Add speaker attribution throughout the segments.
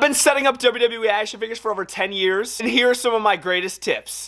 Speaker 1: I've been setting up WWE action figures for over 10 years, and here are some of my greatest tips.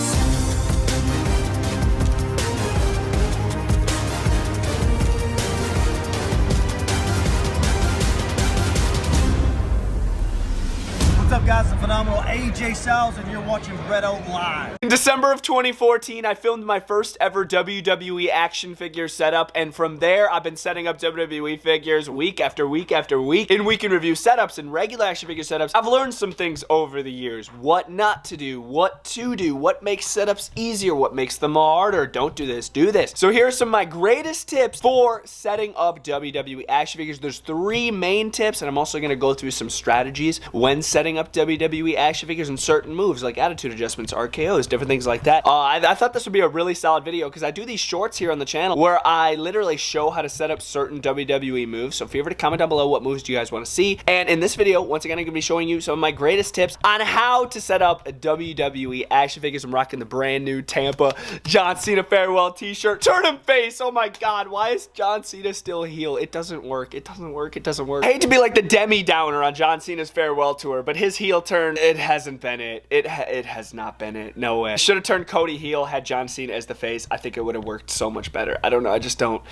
Speaker 2: What's up, guys? The phenomenal AJ Styles, and you're watching Bretto live.
Speaker 1: In December of 2014, I filmed my first ever WWE action figure setup, and from there, I've been setting up WWE figures week after week after week in week in review setups and regular action figure setups. I've learned some things over the years. What not to do, what to do, what makes setups easier, what makes them harder. Don't do this, do this. So here are some of my greatest tips for setting up WWE action figures. There's 3 main tips, and I'm also going to go through some strategies when setting up WWE action figures and certain moves like attitude adjustments, RKOs, different things like that. I thought this would be a really solid video because I do these shorts here on the channel where I literally show how to set up certain WWE moves. So feel free to comment down below what moves do you guys want to see. And in this video, once again, I'm going to be showing you some of my greatest tips on how to set up WWE action figures. I'm rocking the brand new Tampa John Cena farewell t-shirt. Turn him face. Oh my God. Why is John Cena still heel? It doesn't work. It doesn't work. It doesn't work. I hate to be like the Demi Downer on John Cena's farewell tour, but his heel turn, it hasn't been it. It has not been it. No way. Should have turned Cody heel, had John Cena as the face. I think it would have worked so much better. I don't know. I just don't.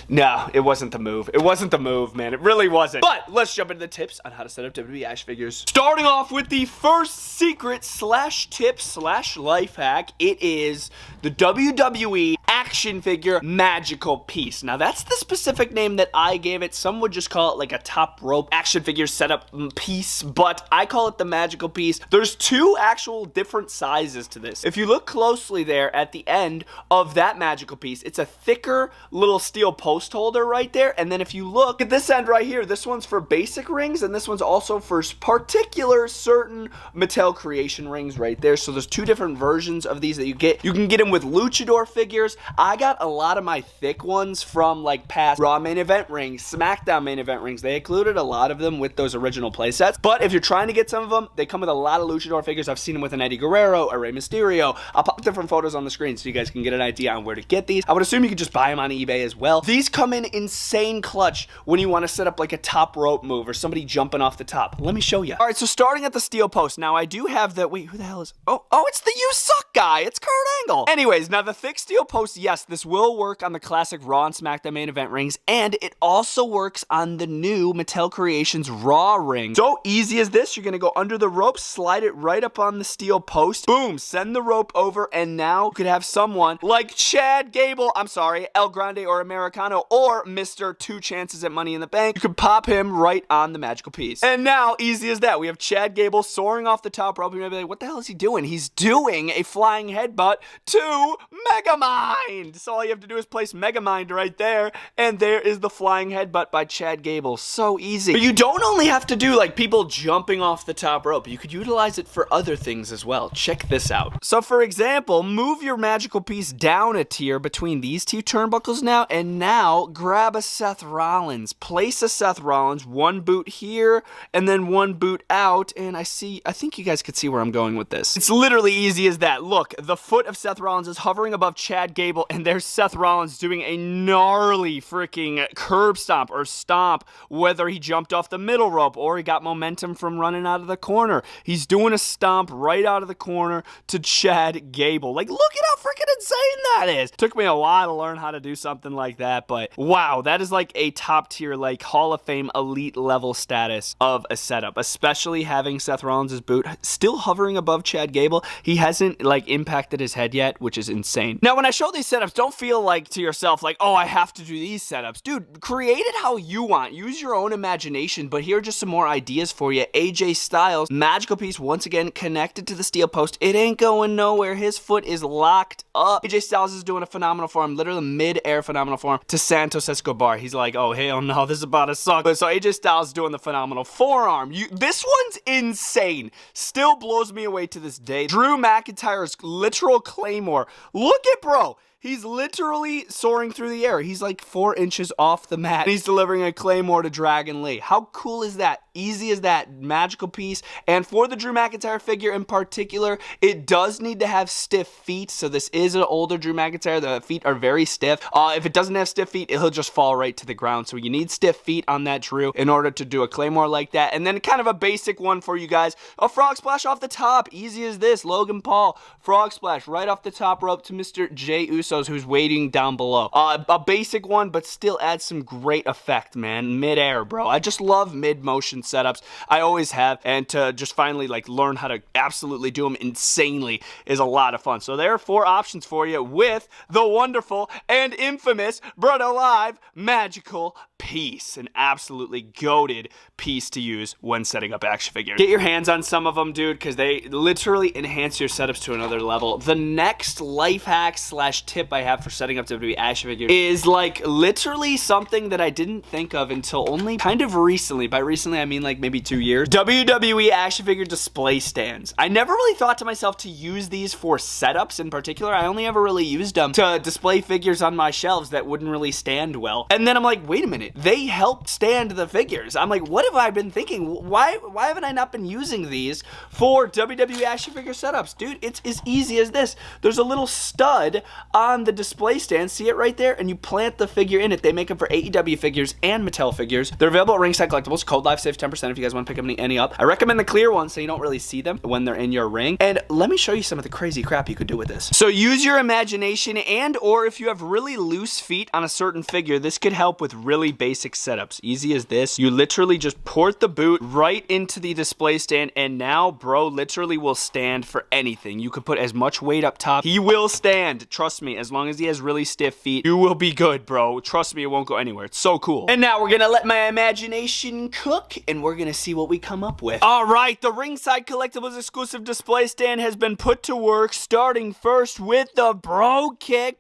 Speaker 1: No, it wasn't the move. It wasn't the move, man. It really wasn't. But let's jump into the tips on how to set up WWE action figures. Starting off with the first secret slash tip slash life hack. It is the WWE action figure magical piece. Now that's the specific name that I gave it. Some would just call it like a top rope action figure setup piece, but I call it the magical piece. There's 2 actual different sizes to this. If you look closely there at the end of that magical piece, it's a thicker little steel post holder right there. And then if you look at this end right here, this one's for basic rings and this one's also for particular certain Mattel creation rings right there. So there's 2 different versions of these that you get. You can get them with luchador figures. I got a lot of my thick ones from like past Raw main event rings, SmackDown main event rings. They included a lot of them with those original playsets. But if you're trying to get some of them, they come with a lot of luchador figures. I've seen them with an Eddie Guerrero, a Rey Mysterio. I'll pop different photos on the screen so you guys can get an idea on where to get these. I would assume you could just buy them on eBay as well. These come in insane clutch when you want to set up like a top rope move or somebody jumping off the top. Let me show you. All right, so starting at the steel post. Now I do have the, wait, who the hell is, oh, it's the You Suck guy. It's Kurt Angle. Anyways, now the thick steel post, yes, this will work on the classic Raw and SmackDown main event rings, and it also works on the new Mattel Creations Raw ring. So easy as this, you're gonna go under the rope, slide it right up on the steel post, boom, send the rope over, and now you could have someone like Chad Gable, I'm sorry, El Grande or Americano, or Mr. 2 Chances at Money in the Bank. You could pop him right on the magical piece. And now, easy as that, we have Chad Gable soaring off the top rope. You might be like, what the hell is he doing? He's doing a flying headbutt to Megamind. So all you have to do is place Megamind right there, and there is the flying headbutt by Chad Gable. So easy. But you don't only have to do like people jumping off the top rope. You could utilize it for other things as well. Check this out. So for example, move your magical piece down a tier between these 2 turnbuckles now, and now grab a Seth Rollins. Place a Seth Rollins, 1 boot here, and then 1 boot out, and I think you guys could see where I'm going with this. It's literally easy as that. Look, the foot of Seth Rollins is hovering above Chad Gable, and there's Seth Rollins doing a gnarly freaking curb stomp or stomp, whether he jumped off the middle rope or he got momentum from running out of the corner. He's doing a stomp right out of the corner to Chad Gable. Like, look at how freaking insane that is. Took me a while to learn how to do something like that, but wow, that is like a top tier, like Hall of Fame elite level status of a setup, especially having Seth Rollins' boot still hovering above Chad Gable. He hasn't like impacted his head yet, which is insane. Now, when I show these setups, don't feel like to yourself like, oh, I have to do these setups. Dude, create it how you want. Use your own imagination, but here are just some more ideas for you. AJ Styles, magical piece, once again, connected to the steel post. It ain't going nowhere. His foot is locked up. AJ Styles is doing a phenomenal form, literally mid-air phenomenal form to Santos Escobar. He's like, oh, hell no, this is about to suck. But so AJ Styles is doing the phenomenal forearm. This one's insane. Still blows me away to this day. Drew McIntyre's literal claymore. Look at bro. He's literally soaring through the air. He's like 4 inches off the mat. And he's delivering a Claymore to Dragon Lee. How cool is that? Easy as that. Magical piece. And for the Drew McIntyre figure in particular, it does need to have stiff feet. So this is an older Drew McIntyre. The feet are very stiff. If it doesn't have stiff feet, he'll just fall right to the ground. So you need stiff feet on that Drew in order to do a Claymore like that. And then kind of a basic one for you guys. A frog splash off the top. Easy as this. Logan Paul. Frog splash right off the top rope to Mr. Jey Usos, who's waiting down below. A basic one, but still adds some great effect, man. Mid-air, bro. I just love mid-motion setups. I always have. And to just finally like learn how to absolutely do them insanely is a lot of fun. So there are 4 options for you with the wonderful and infamous Bretto Live Magical Piece. An absolutely goated piece to use when setting up action figures. Get your hands on some of them, dude, because they literally enhance your setups to another level. The next life hack / tip I have for setting up WWE action figures is like literally something that I didn't think of until only kind of recently. By recently, I mean like maybe 2 years. WWE action figure display stands. I never really thought to myself to use these for setups in particular. I only ever really used them to display figures on my shelves that wouldn't really stand well. And then I'm like, wait a minute, they help stand the figures. I'm like, what have I been thinking? Why haven't I not been using these for WWE action figure setups? Dude, it's as easy as this. There's a little stud on the display stand. See it right there? And you plant the figure in it. They make them for AEW figures and Mattel figures. They're available at Ringside Collectibles. Code live save 10% if you guys want to pick any up. I recommend the clear ones so you don't really see them when they're in your ring. And let me show you some of the crazy crap you could do with this. So use your imagination, and or if you have really loose feet on a certain figure, this could help with really basic setups. Easy as this. You literally just port the boot right into the display stand, and now bro literally will stand for anything. You could put as much weight up top. He will stand. Trust me, as long as he has really stiff feet, you will be good, bro. Trust me, it won't go anywhere. It's so cool. And now we're gonna let my imagination cook, and we're gonna see what we come up with. All right, the Ringside Collectibles exclusive display stand has been put to work, starting first with the bro kick,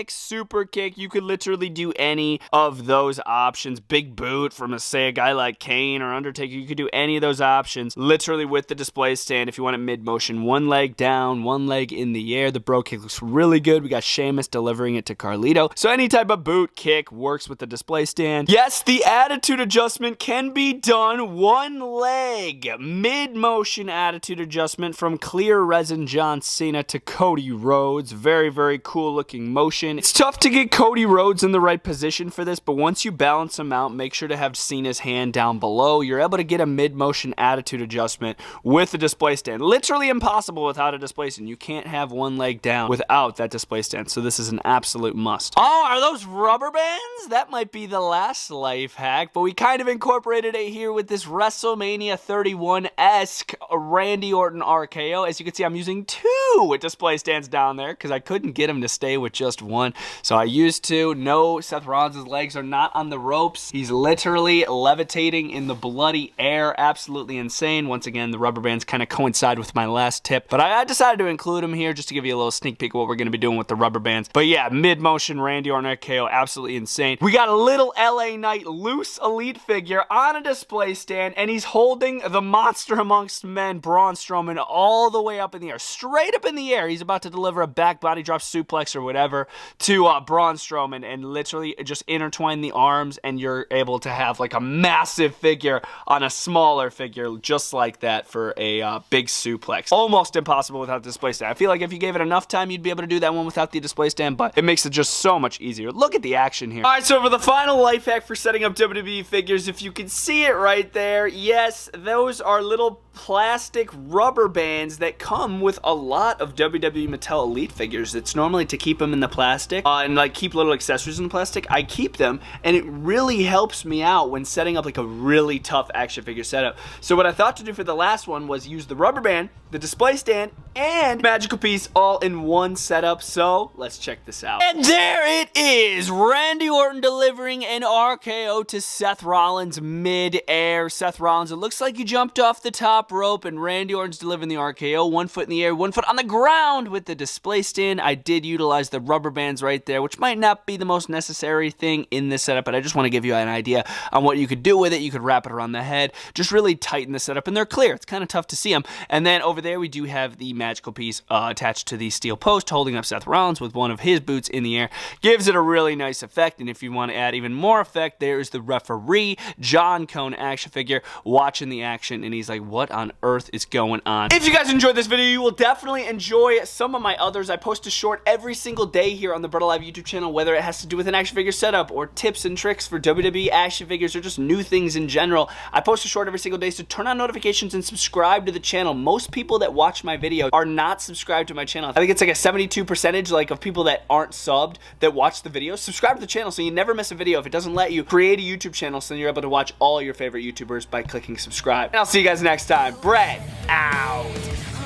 Speaker 1: super kick. You could literally do any of those options. Big boot from say a guy like Kane or Undertaker. You could do any of those options literally with the display stand. If you want it mid motion, one leg down, one leg in the air. The bro kick looks really good. We got Sheamus delivering it to Carlito. So any type of boot kick works with the display stand. Yes, the attitude adjustment can be done one leg. Mid motion attitude adjustment from clear resin John Cena to Cody Rhodes. Very, very cool looking motion. It's tough to get Cody Rhodes in the right position for this, but once you balance him out, make sure to have Cena's hand down below. You're able to get a mid-motion attitude adjustment with the display stand. Literally impossible without a display stand. You can't have one leg down without that display stand, so this is an absolute must. Oh, are those rubber bands? That might be the last life hack, but we kind of incorporated it here with this WrestleMania 31-esque Randy Orton RKO. As you can see, I'm using 2 display stands down there because I couldn't get him to stay with just one, so I used 2. No, Seth Rollins' legs are not on the ropes. He's literally levitating in the bloody air. Absolutely insane. Once again, the rubber bands kind of coincide with my last tip, but I decided to include them here just to give you a little sneak peek of what we're going to be doing with the rubber bands. But yeah, mid-motion Randy Orton RKO, absolutely insane. We got a little LA Knight loose elite figure on a display stand, and he's holding the monster amongst men, Braun Strowman, all the way up in the air, straight up in the air. He's about to deliver a back body drop suplex or whatever to Braun Strowman, and literally just intertwine the arms, and you're able to have like a massive figure on a smaller figure just like that for a big suplex. Almost impossible without the display stand. I feel like if you gave it enough time, you'd be able to do that one without the display stand, but it makes it just so much easier. Look at the action here. All right, so for the final life hack for setting up WWE figures, if you can see it right there, yes, those are little plastic rubber bands that come with a lot of WWE Mattel Elite figures. It's normally to keep them in the plastic and like keep little accessories in the plastic. I keep them, and it really helps me out when setting up like a really tough action figure setup. So what I thought to do for the last one was use the rubber band, the display stand, and magical piece all in one setup. So let's check this out. And there it is, Randy Orton delivering an RKO to Seth Rollins mid-air. Seth Rollins, it looks like you jumped off the top rope, and Randy Orton's delivering the RKO. 1 foot in the air, 1 foot on the ground with the display stand. I did utilize the rubber bands right there, which might not be the most necessary thing in this setup, but I just want to give you an idea on what you could do with it. You could wrap it around the head, just really tighten the setup, and they're clear. It's kind of tough to see them. And then over there we do have the magical piece attached to the steel post holding up Seth Rollins with one of his boots in the air. Gives it a really nice effect, and if you want to add even more effect, there is the referee, John Cone action figure, watching the action, and he's like, what on earth is going on? If you guys enjoyed this video, you will definitely enjoy some of my others. I post a short every single day here on the Bretto Live YouTube channel, whether it has to do with an action figure setup, or tips and tricks for WWE action figures, or just new things in general. I post a short every single day, so turn on notifications and subscribe to the channel. Most people that watch my video are not subscribed to my channel. I think it's like a 72% like of people that aren't subbed that watch the videos. Subscribe to the channel so you never miss a video. If it doesn't let you, create a YouTube channel so then you're able to watch all your favorite YouTubers by clicking subscribe. And I'll see you guys next time. Brett out.